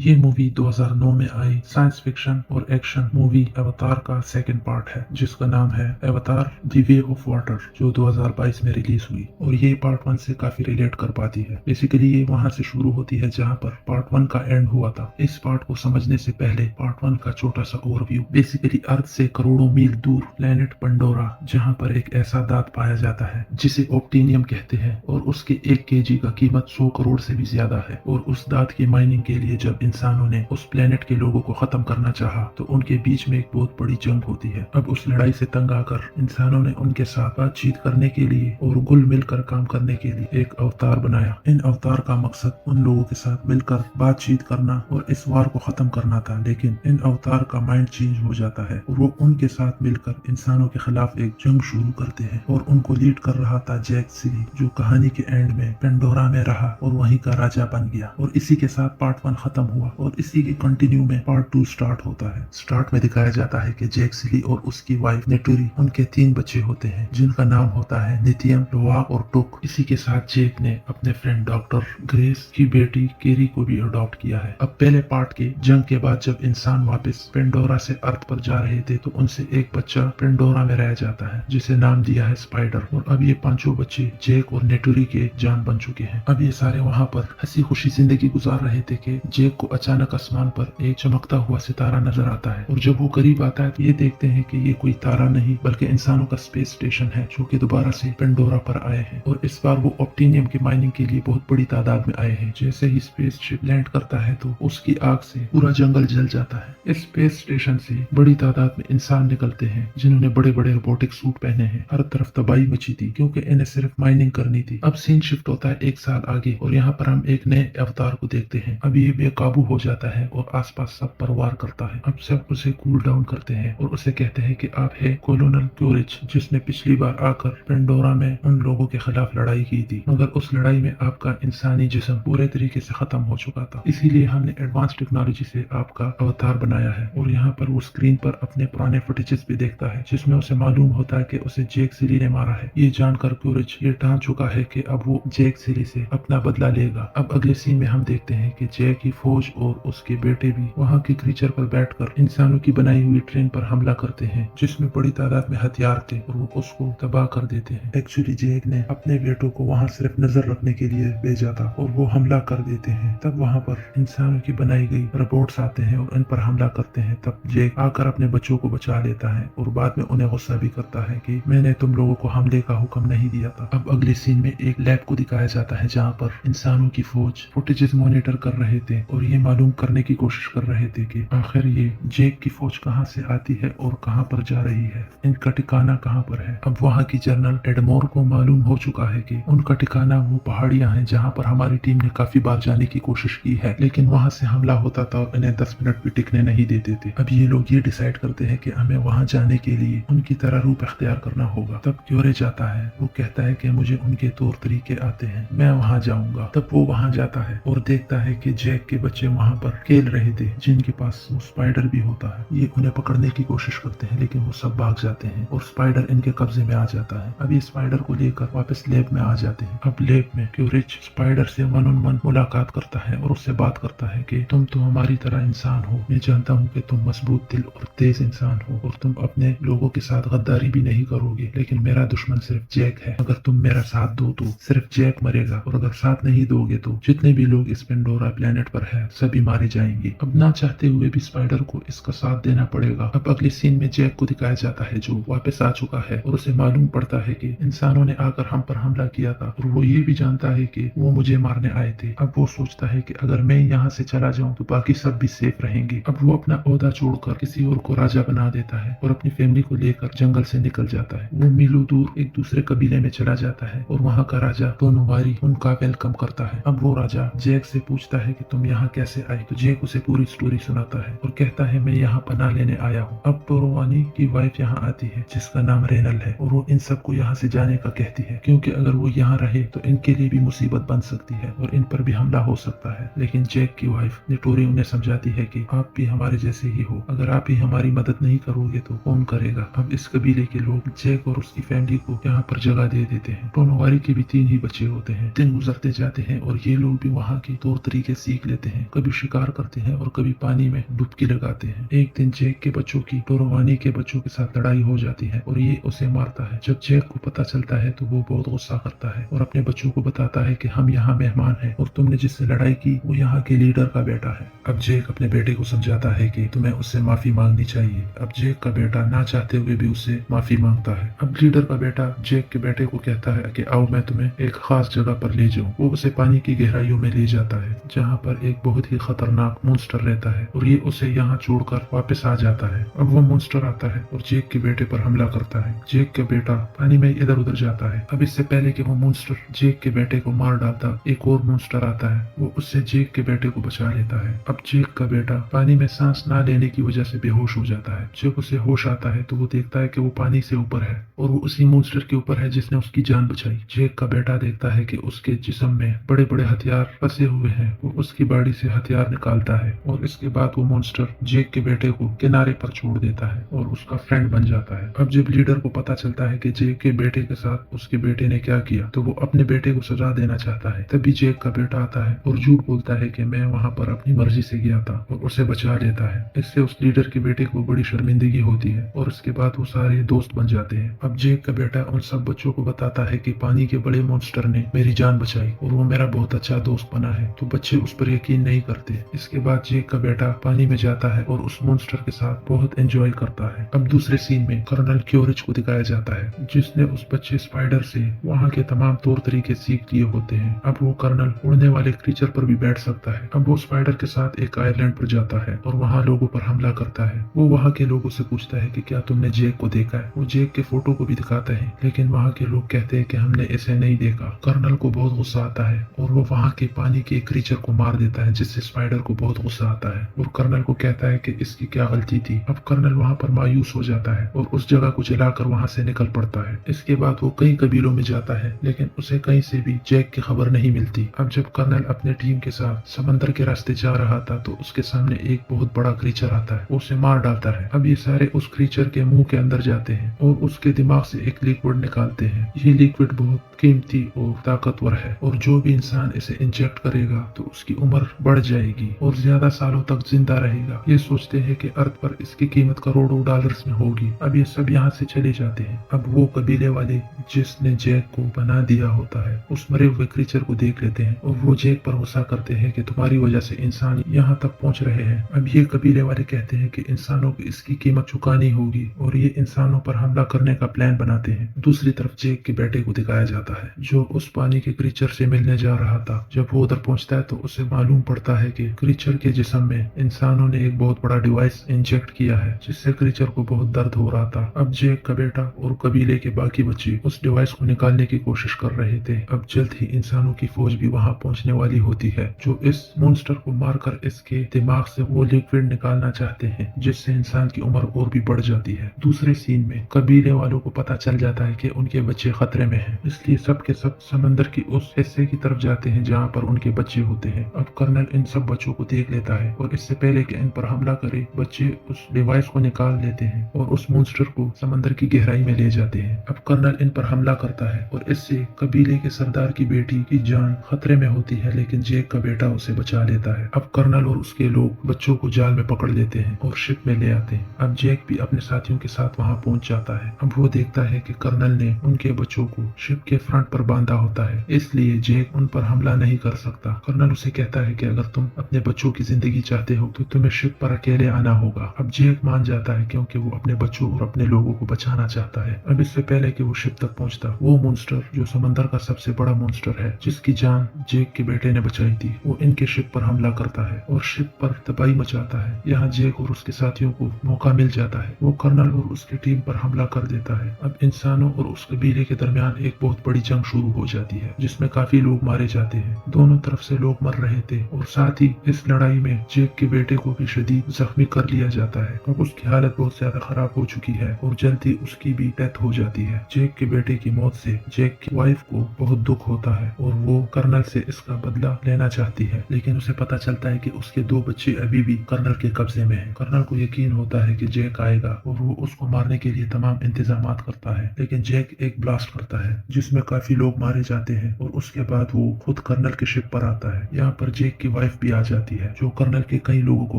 ये मूवी 2009 में आई science fiction और एक्शन मूवी अवतार का सेकंड पार्ट है, जिसका नाम है अवतार द वे ऑफ वाटर, जो 2022 में रिलीज हुई। और ये पार्ट 1 से काफी रिलेट कर पाती है। बेसिकली ये वहां से शुरू होती है जहां पर पार्ट 1 का एंड हुआ था। इस पार्ट को समझने से पहले पार्ट 1 का छोटा सा ओवरव्यू। बेसिकली अर्थ से करोड़ों मील दूर प्लेनेट पंडोरा, जहाँ पर एक ऐसा दांत पाया जाता है जिसे ऑप्टिनियम कहते हैं, और उसके 1 केजी का कीमत 100 करोड़ से भी ज्यादा है। और उस दांत की माइनिंग के लिए जब इंसानों ने उस प्लेनेट के लोगों को खत्म करना चाहा, तो उनके बीच में एक बहुत बड़ी जंग होती है। अब उस लड़ाई से तंग आकर इंसानों ने उनके साथ बातचीत करने के लिए और घुल मिलकर काम करने के लिए एक अवतार बनाया। इन अवतार का मकसद उन लोगों के साथ मिलकर बातचीत करना और इस वार को खत्म करना था। लेकिन इन अवतार का माइंड चेंज हो जाता है और वो उनके साथ मिलकर इंसानों के खिलाफ एक जंग शुरू करते हैं। और उनको लीड कर रहा था जैक सिली, जो कहानी के एंड में पेंडोरा में रहा और वहीं का राजा बन गया। और इसी के साथ पार्ट 1 खत्म हुआ और इसी के कंटिन्यू में पार्ट 2 स्टार्ट होता है। स्टार्ट में दिखाया जाता है कि जैक सिली और उसकी वाइफ नेटुरी, उनके 3 बच्चे होते हैं, जिनका नाम होता है नितियम, लोवाक और टुक। इसी के साथ जैक ने अपने फ्रेंड डॉक्टर ग्रेस की बेटी केरी को भी अडॉप्ट किया है। अब पहले पार्ट के जंग के बाद जब इंसान वापस पेंडोरा से अर्थ पर जा रहे थे, तो उनसे एक बच्चा पेंडोरा में रह जाता है, जिसे नाम दिया है स्पाइडर। और अब ये 5 बच्चे जैक और नेटुरी के जान बन चुके हैं। अब ये सारे वहाँ पर हंसी खुशी जिंदगी गुजार रहे थे कि जैक को अचानक आसमान पर एक चमकता हुआ सितारा नजर आता है। और जब वो करीब आता है तो ये देखते हैं कि ये कोई तारा नहीं बल्कि इंसानों का स्पेस स्टेशन है, जो कि दोबारा से पेंडोरा पर आए हैं। और इस बार वो ऑप्टिनियम की माइनिंग के लिए बहुत बड़ी तादाद में आए हैं। जैसे ही स्पेसशिप लैंड करता है तो उसकी आग से पूरा जंगल जल जाता है। इस स्पेस स्टेशन से बड़ी तादाद में इंसान निकलते हैं, जिन्होंने बड़े बड़े रोबोटिक सूट पहने हैं। हर तरफ तबाही मची थी क्योंकि इन्हें सिर्फ माइनिंग करनी थी। अब सीन शिफ्ट होता है 1 साल आगे और यहाँ पर हम एक नए अवतार को देखते हैं। अब ये बेकाबू हो जाता है और आसपास सब पर वार करता है। अब सब उसे कूल डाउन करते हैं और उसे कहते हैं कि आप है कोलोनल क्यूरिच, जिसने पिछली बार आकर पेंडोरा में उन लोगों के खिलाफ लड़ाई की थी, मगर उस लड़ाई में आपका इंसानी जिस्म पूरे तरीके से खत्म हो चुका था। इसीलिए हमने एडवांस टेक्नोलॉजी से आपका अवतार बनाया है। और यहाँ पर वो स्क्रीन पर अपने पुराने फुटेजेस भी देखता है, जिसमें उसे मालूम होता है कि उसे जैक सिली ने मारा है। ये जानकर क्यूरिच ये ठान चुका है कि अब वो जैक सिली से अपना बदला लेगा। अब अगले सीन में हम देखते हैं कि जैक की फौज और उसके बेटे भी वहाँ के क्रीचर पर बैठकर इंसानों की बनाई हुई ट्रेन पर हमला करते हैं, जिसमें बड़ी तादाद में हथियार थे और वो उसको तबाह कर देते हैं। एक्चुअली जैक ने अपने बेटों को वहाँ सिर्फ नजर रखने के लिए भेजा था और वो हमला कर देते हैं। तब वहाँ पर इंसानों की बनाई गई रोबोट्स आते हैं और इन पर हमला करते हैं। तब जैक आकर अपने बच्चों को बचा लेता है और बाद में उन्हें गुस्सा भी करता है कि मैंने तुम लोगों को हमले का हुक्म नहीं दिया था। अब अगले सीन में एक लैब को दिखाया जाता है, जहाँ पर इंसानों की फौज फुटेजेस मॉनिटर कर रहे थे और ये मालूम करने की कोशिश कर रहे थे कि आखिर ये जैक की फौज कहाँ से आती है और कहाँ पर जा रही है, इनका ठिकाना कहाँ पर है। अब वहाँ की जनरल एडमोर को मालूम हो चुका है कि उनका ठिकाना वो पहाड़ियाँ हैं जहाँ पर हमारी टीम ने काफी बार जाने की कोशिश की है, लेकिन वहाँ से हमला होता था और इन्हें 10 मिनट भी टिकने नहीं देते थे। अब ये लोग ये डिसाइड करते हैं कि हमें वहाँ जाने के लिए उनकी तरह रूप अख्तियार करना होगा। तब क्यूरे जाता है, वो कहता है कि मुझे उनके तौर तरीके आते हैं, मैं वहाँ जाऊंगा। तब वो वहाँ जाता है और देखता है कि जैक के बच्चे वहाँ पर खेल रहे थे, जिनके पास वो स्पाइडर भी होता है। ये उन्हें पकड़ने की कोशिश करते हैं, लेकिन वो सब भाग जाते हैं और स्पाइडर इनके कब्जे में आ जाता है। अब ये स्पाइडर को लेकर वापस लैब में आ जाते हैं। अब लैब में क्यूरिच स्पाइडर से 1 on 1 मुलाकात करता है और उससे बात करता है कि तुम तो हमारी तरह इंसान हो, मैं जानता हूँ कि तुम मजबूत दिल और तेज इंसान हो और तुम अपने लोगों के साथ गद्दारी भी नहीं करोगे, लेकिन मेरा दुश्मन सिर्फ जैक है। अगर तुम मेरा साथ दो तो सिर्फ जैक मरेगा, और अगर साथ नहीं दोगे तो जितने भी लोग इस पेंडोरा प्लेनेट पर है सभी मारे जाएंगे। अब ना चाहते हुए भी स्पाइडर को इसका साथ देना पड़ेगा। अब अगले सीन में जैक को दिखाया जाता है, जो वापस आ चुका है और उसे मालूम पड़ता है कि इंसानों ने आकर हम पर हमला किया था और वो ये भी जानता है कि वो मुझे मारने आए थे। अब वो सोचता है कि अगर मैं यहाँ से चला जाऊँ तो बाकी सब भी सेफ रहेंगे। अब वो अपना ओहदा छोड़कर किसी और को राजा बना देता है और अपनी फैमिली को लेकर जंगल से निकल जाता है। वो मीलों दूर एक दूसरे कबीले में चला जाता है और वहाँ का राजा टोनोवारी उनका वेलकम करता है। अब वो राजा जैक से पूछता है कि तुम यहाँ कैसे आए, तो जैक उसे पूरी स्टोरी सुनाता है और कहता है मैं यहाँ पनाह लेने आया हूँ। अब टोरोवानी की वाइफ यहाँ आती है, जिसका नाम रेनल है, और वो इन सबको यहाँ से जाने का कहती है, क्योंकि अगर वो यहाँ रहे तो इनके लिए भी मुसीबत बन सकती है और इन पर भी हमला हो सकता है। लेकिन जैक की वाइफ नेटोरी उन्हें समझाती है कि आप भी हमारे जैसे ही हो, अगर आप ही हमारी मदद नहीं करोगे तो कौन करेगा। अब इस कबीले के लोग जैक और उसकी फैमिली को यहाँ पर जगह दे देते हैं। टोनोवारी के भी 3 ही बच्चे होते हैं। दिन गुजरते जाते हैं और ये लोग भी वहाँ के तौर तरीके सीख लेते हैं कभी शिकार करते हैं और कभी पानी में डुबकी लगाते हैं। एक दिन जैक के बच्चों की टोरोवानी के बच्चों के साथ लड़ाई हो जाती है और ये उसे मारता है। जब जैक को पता चलता है तो वो बहुत गुस्सा करता है और अपने बच्चों को बताता है कि हम यहाँ मेहमान हैं और तुमने जिससे लड़ाई की वो यहाँ के लीडर का बेटा है। अब जैक अपने बेटे को समझाता है कि तुम्हें उससे माफी मांगनी चाहिए। अब जैक का बेटा ना चाहते हुए भी उससे माफी मांगता है। अब लीडर का बेटा जैक के बेटे को कहता है कि आओ मैं तुम्हें एक खास जगह पर ले जाऊं। वो उसे पानी की गहराइयों में ले जाता है जहाँ पर एक बहुत ही खतरनाक मॉन्स्टर रहता है और ये उसे यहाँ छोड़कर वापस आ जाता है। अब वो मॉन्स्टर आता है और जैक के बेटे पर हमला करता है। जैक का बेटा पानी में इधर उधर जाता है। अब इससे पहले कि वो मॉन्स्टर जैक के बेटे को मार डालता, एक और मॉन्स्टर आता है। वो उससे जैक के बेटे को बचा लेता है। अब जैक का बेटा पानी में सांस ना लेने की वजह से बेहोश हो जाता है। जब उसे होश आता है तो वो देखता है कि वो पानी से ऊपर है और वो उसी मॉन्स्टर के ऊपर है जिसने उसकी जान बचाई। जैक का बेटा देखता है कि उसके जिस्म में बड़े बड़े हथियार फंसे हुए हैं। वो उसकी बॉडी से हथियार निकालता है और इसके बाद वो मॉन्स्टर जैक के बेटे को किनारे पर छोड़ देता है और उसका फ्रेंड बन जाता है। अब जब लीडर को पता चलता है कि जैक के बेटे के साथ उसके बेटे ने क्या किया तो वो अपने बेटे को सजा देना चाहता है। तभी जैक का बेटा आता है और झूठ बोलता है कि मैं वहाँ पर अपनी मर्जी से गया था और उसे बचा लेता है। इससे उस लीडर के बेटे को बड़ी शर्मिंदगी होती है और उसके बाद वो सारे दोस्त बन जाते हैं। अब जैक का बेटा उन सब बच्चों को बताता है कि पानी के बड़े मॉन्स्टर ने मेरी जान बचाई और वो मेरा बहुत अच्छा दोस्त बना है। तो बच्चे उस पर यकीन नहीं करते। इसके बाद जैक का बेटा पानी में जाता है और उस मॉन्स्टर के साथ बहुत एंजॉय करता है। अब दूसरे सीन में कर्नल क्योरिच को दिखाया जाता है जिसने उस बच्चे स्पाइडर से वहाँ के तमाम तौर तरीके सीख लिए होते हैं। अब वो कर्नल उड़ने वाले क्रीचर पर भी बैठ सकता है। अब वो स्पाइडर के साथ एक आइलैंड पर जाता है और वहाँ लोगों पर हमला करता है। वो वहाँ के लोगों से पूछता है कि क्या तुमने जैक को देखा है। वो जैक के फोटो को भी दिखाता है लेकिन वहाँ के लोग कहते हैं कि हमने इसे नहीं देखा। कर्नल को बहुत गुस्सा आता है और वो वहाँ के पानी के क्रीचर को मार देता है जिससे स्पाइडर को बहुत गुस्सा आता है और कर्नल को कहता है कि इसकी क्या गलती थी। अब कर्नल वहाँ पर मायूस हो जाता है और उस जगह को जलाकर वहाँ से निकल पड़ता है। इसके बाद वो कई कबीलों में जाता है लेकिन उसे कहीं से भी जैक की खबर नहीं मिलती। अब जब कर्नल अपने टीम के साथ समंदर के रास्ते जा रहा था तो उसके सामने एक बहुत बड़ा क्रीचर आता है। वो उसे मार डालता है। अब ये सारे उस क्रीचर के मुंह के अंदर जाते हैं और उसके दिमाग से एक लिक्विड निकालते हैं। ये लिक्विड बहुत कीमती और ताकतवर है और जो भी इंसान इसे इंजेक्ट करेगा तो उसकी उम्र बढ़ जाएगी और ज्यादा सालों तक जिंदा रहेगा। ये सोचते हैं कि अर्थ पर इसकी कीमत करोड़ों डॉलर्स में होगी। अब ये सब यहाँ से चले जाते हैं। अब वो कबीले वाले जिसने जैक को बना दिया होता है उस मरे हुए क्रीचर को देख लेते हैं और वो जैक पर गुस्सा करते हैं कि तुम्हारी वजह से इंसान यहाँ तक पहुँच रहे हैं। अब ये कबीले वाले कहते हैं कि इंसानों को इसकी कीमत चुकानी होगी और ये इंसानों पर हमला करने का प्लान बनाते हैं। दूसरी तरफ जैक के बेटे को दिखाया जाता है जो उस पानी के क्रीचर से मिलने जा रहा था। जब वो उधर पहुंचता है तो उसे मालूम पड़ता है कि क्रीचर के जिस्म में इंसानों ने एक बहुत बड़ा डिवाइस इंजेक्ट किया है जिससे क्रीचर को बहुत दर्द हो रहा था। अब जैक का बेटा और कबीले के बाकी बच्चे उस डिवाइस को निकालने की कोशिश कर रहे थे। अब जल्द ही इंसानों की फौज भी वहां पहुंचने वाली होती है जो इस मॉन्स्टर को मारकर इसके दिमाग से वो लिक्विड निकालना चाहते हैं जिससे इंसान की उम्र और भी बढ़ जाती है। दूसरे सीन में कबीले वालों को पता चल जाता है कि उनके बच्चे खतरे में हैं, इसलिए सब के सब समंदर की उस हिस्से की तरफ जाते हैं जहाँ पर उनके बच्चे होते हैं। अब कर्नल इन सब बच्चों को देख लेता है और इससे पहले कि इन पर हमला करे बच्चे उस डिवाइस को निकाल लेते हैं और उस मॉन्स्टर को समंदर की गहराई में ले जाते हैं। अब कर्नल इन पर हमला करता है और इससे कबीले के सरदार की बेटी की जान खतरे में होती है लेकिन जैक का बेटा उसे बचा लेता है। अब कर्नल और उसके लोग बच्चों को जाल में पकड़ लेते हैं और शिप में ले आते हैं। अब जैक भी अपने साथियों के साथ वहां पहुंच जाता है। अब वो देखता है कि कर्नल ने उनके बच्चों को शिप के फ्रंट पर बांधा होता है, इसलिए जैक उन पर हमला नहीं कर सकता। कर्नल उसे कहता है कि अगर तुम अपने बच्चों की जिंदगी चाहते हो तो तुम्हें शिप पर अकेले आना होगा। अब जैक मान जाता है क्योंकि वो अपने बच्चों और अपने लोगों को बचाना चाहता है। अब इससे पहले कि वो शिप तक पहुंचता, वो मॉन्स्टर जो समंदर का सबसे बड़ा मॉन्स्टर है जिसकी जान जैक के बेटे ने बचाई थी, वो इनके शिप पर हमला करता है और शिप पर तबाही मचाता है। यहाँ जैक और उसके साथियों को मौका मिल जाता है। वो कर्नल और उसकी टीम पर हमला कर देता है। अब इंसानों और उस कबीले के दरमियान एक बहुत बड़ी जंग शुरू हो जाती है जिसमें काफी लोग मारे जाते हैं। दोनों तरफ से लोग मर रहे थे और साथ ही इस लड़ाई में जैक के बेटे को भी शदीद जख्मी कर लिया जाता है। अब उसकी हालत बहुत ज्यादा खराब हो चुकी है और जल्द ही उसकी भी डेथ हो जाती है। जैक के बेटे की मौत से जैक की वाइफ को बहुत दुख होता है और वो कर्नल से इसका बदला लेना चाहती है, लेकिन उसे पता चलता है कि उसके 2 बच्चे अभी भी कर्नल के कब्जे में हैं। कर्नल को यकीन होता है कि जैक आएगा और वो उसको मारने के लिए तमाम इंतजाम करता है, लेकिन जैक एक ब्लास्ट करता है जिसमें काफी लोग मारे जाते हैं और उसके बाद वो खुद कर्नल के शिप पर आता है। यहाँ पर जैक की वाइफ भी आ जाती है जो कर्नल के कई लोगों को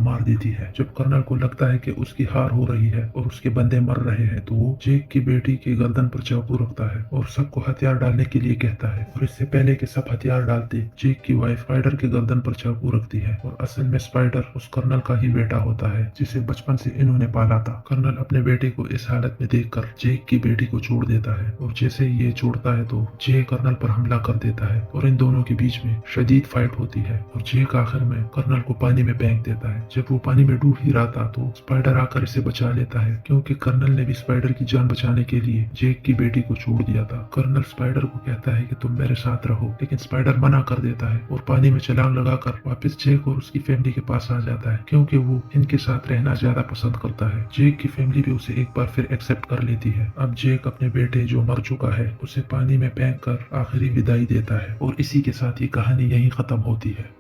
मार देती है। जब कर्नल को लगता है कि उसकी हार हो रही है और उसके बंदे मर रहे हैं तो वो जेक की बेटी की गर्दन पर चाकू रखता है और सबको हथियार डालने के लिए कहता है। और इससे पहले कि सब हथियार डालते, जेक की वाइफ स्पाइडर के गर्दन पर चाकू रखती है और असल में स्पाइडर उस कर्नल का ही बेटा होता है जिसे बचपन से इन्होंने पाला था। कर्नल अपने बेटे को इस हालत में देखकर जेक की बेटी को छोड़ देता है और जैसे ही ये छोड़ता है तो जेक कर्नल पर हमला कर देता है और इन दोनों के बीच में शदीद फाइट होती है और जेक आखिर में कर्नल को पानी में फेंक देता है। जब वो पानी में डूब ही रहा था तो स्पाइडर आकर इसे बचा लेता है क्योंकि कर्नल ने भी स्पाइडर की जान बचाने के लिए जेक की बेटी को छोड़ दिया था। कर्नल स्पाइडर को कहता है कि तुम मेरे साथ रहो, लेकिन स्पाइडर मना कर देता है और पानी में छलांग लगाकर वापस जेक और उसकी फैमिली के पास आ जाता है क्योंकि वो इनके साथ रहना ज्यादा पसंद करता है। जेक की फैमिली भी उसे एक बार फिर एक्सेप्ट कर लेती है। अब जेक अपने बेटे जो मर चुका है उसे पानी में फेंक कर आखिरी विदाई देता है और इसी के साथ ये कहानी यहीं खत्म होती है।